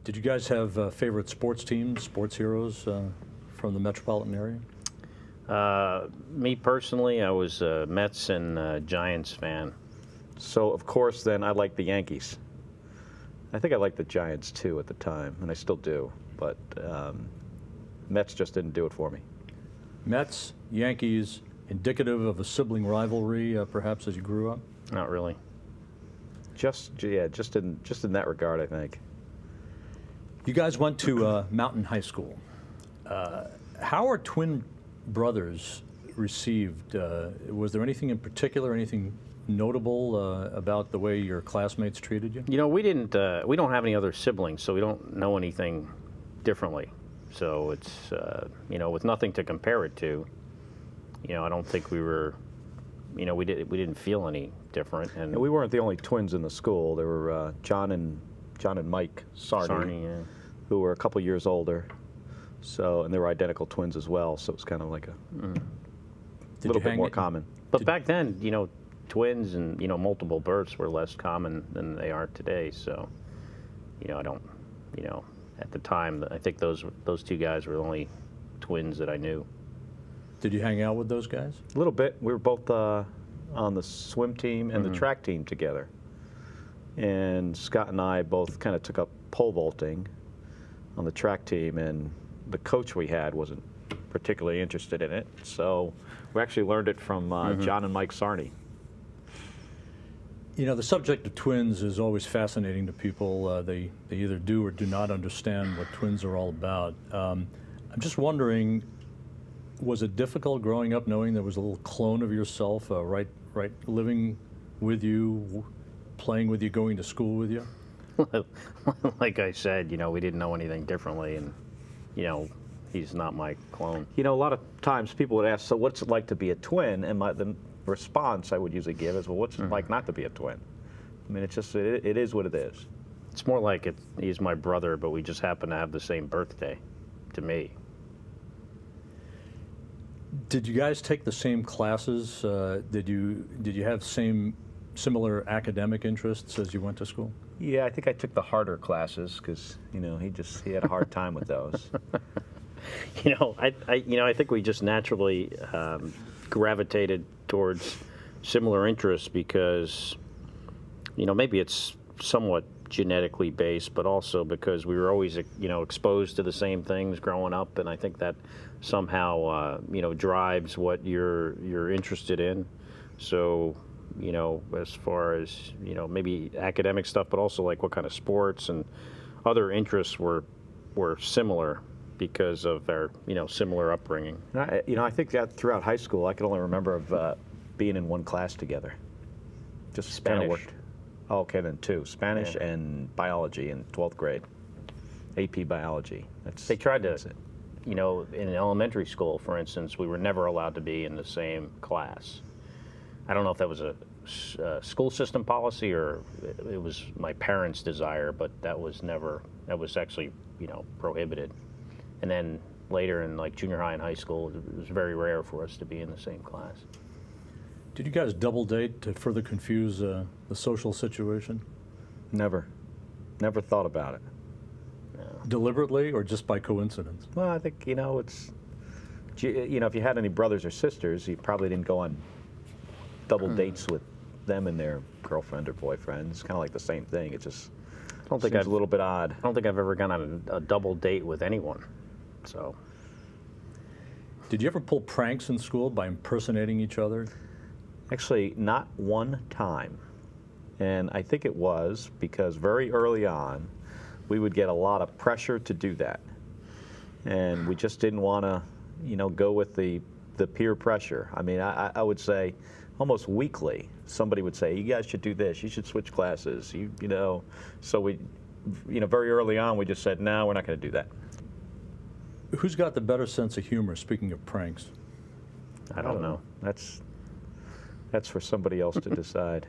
Did you guys have favorite sports teams, sports heroes from the metropolitan area? Me personally, I was a Mets and Giants fan. So, of course, then I liked the Yankees. I think I liked the Giants, too, at the time, and I still do. But Mets just didn't do it for me. Mets, Yankees, indicative of a sibling rivalry, perhaps, as you grew up? Not really. Just in that regard, I think. You guys went to Mountain High School. How are twin brothers received? Was there anything in particular, anything notable about the way your classmates treated you? You know, we don't have any other siblings, so we don't know anything differently. So it's, you know, with nothing to compare it to, you know, I don't think we were, you know, we didn't feel any different. And we weren't the only twins in the school. There were John and Mike Sarney, yeah, who were a couple years older. So, and they were identical twins as well. So it was kind of like a little bit more common. But back then, you know, twins and, you know, multiple births were less common than they are today. So, you know, I don't, you know, at the time, I think those two guys were the only twins that I knew. Did you hang out with those guys? A little bit. We were both on the swim team and the track team together. And Scott and I both kind of took up pole vaulting on the track team, and the coach we had wasn't particularly interested in it. So we actually learned it from John and Mike Sarney. You know, the subject of twins is always fascinating to people. They either do or do not understand what twins are all about. I'm just wondering, was it difficult growing up knowing there was a little clone of yourself right living with you, playing with you, going to school with you? Like I said, you know, we didn't know anything differently, and, you know, he's not my clone. You know, a lot of times people would ask, so what's it like to be a twin? And the response I would usually give is, well, what's it like not to be a twin? I mean, it's just, it is what it is. It's more like he's my brother, but we just happen to have the same birthday, to me. Did you guys take the same classes? Did you have similar academic interests as you went to school? Yeah, I think I took the harder classes because, you know, he had a hard time with those. You know, I think we just naturally gravitated towards similar interests because, you know, maybe it's somewhat genetically based, but also because we were always, you know, exposed to the same things growing up, and I think that somehow, you know, drives what you're interested in. So, you know, as far as, you know, maybe academic stuff, but also like what kind of sports and other interests were similar because of our, you know, similar upbringing. You know, I think that throughout high school, I can only remember of being in one class together. Just Spanish. Kind of worked. Oh, okay, then two. Spanish and biology in 12th grade. AP biology. They tried to, you know, in elementary school, for instance, we were never allowed to be in the same class. I don't know if that was a school system policy or it was my parents' desire, but that was actually, you know, prohibited. And then later in like junior high and high school, it was very rare for us to be in the same class. Did you guys double date to further confuse the social situation? Never. Never thought about it. No. Deliberately or just by coincidence? Well, I think, you know, you know, if you had any brothers or sisters, you probably didn't go on double dates with them and their girlfriend or boyfriend. It's kind of like the same thing. It just seems a little bit odd. I don't think I've ever gone on a double date with anyone. So, did you ever pull pranks in school by impersonating each other? Actually, not one time. And I think it was because very early on, we would get a lot of pressure to do that. And we just didn't want to, you know, go with the peer pressure. I mean, I would say almost weekly, somebody would say, you guys should do this, you should switch classes, you know. So we, you know, very early on, we just said, no, we're not going to do that. Who's got the better sense of humor, speaking of pranks? I don't know. That's for somebody else to decide.